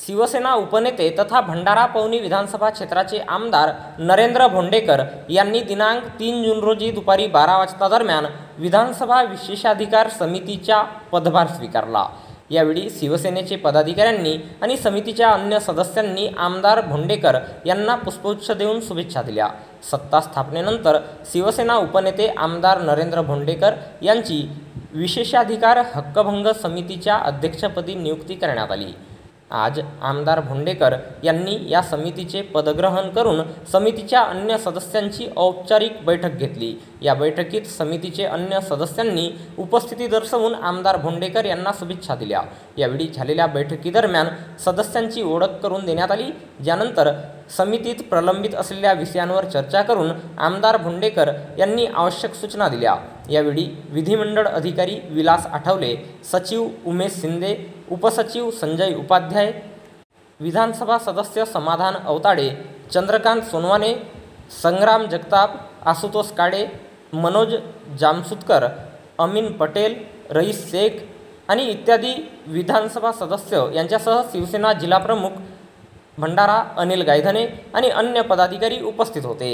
शिवसेना उपनेते तथा भंडारा पवनी विधानसभा क्षेत्राचे आमदार नरेंद्र भोंडेकर यांनी दिनांक 3 जून रोजी दुपारी 12 वाजता दरम्यान विधानसभा विशेषाधिकार समितीचा पदभार स्वीकारला। यावेळी शिवसेनेचे पदाधिकाऱ्यांनी आणि समितीच्या अन्य सदस्यांनी आमदार भोंडेकर यांना पुष्पगुच्छ देऊन शुभेच्छा दिल्या। सत्ता स्थापनेनंतर शिवसेना उपनेते आमदार नरेंद्र भोंडेकर यांची विशेषाधिकार हक्कभंग समितीच्या अध्यक्षपदी नियुक्ती करण्यात आली। आज आमदार भोंडेकर यांनी या समितीचे पदग्रहण करून समितीच्या अन्य सदस्यांची औपचारिक बैठक घेतली। या बैठकीत समितीचे अन्य सदस्यांनी उपस्थिती दर्शवून आमदार भोंडेकर यांना शुभेच्छा दिल्या। यावेळी झालेल्या बैठकीदरम्यान सदस्यांची ओळख करून देण्यात आली, ज्यानंतर समितीत प्रलंबित असलेल्या विषयांवर चर्चा करून आमदार भोंडेकर यांनी आवश्यक सूचना दिल्या। यावेळी विधिमंडळ अधिकारी विलास आठवले, सचिव उमेश शिंदे, उपसचिव संजय उपाध्याय, विधानसभा सदस्य समाधान अवताडे, चंद्रकांत सोनवाने, संग्राम जगताप, आशुतोष काळे, मनोज जामसुतकर, अमीन पटेल, रईस शेख आणि इत्यादी विधानसभा सदस्य यांच्यासह शिवसेना जिल्हाप्रमुख भंडारा अनिल गायधने आणि अन्य पदाधिकारी उपस्थित होते।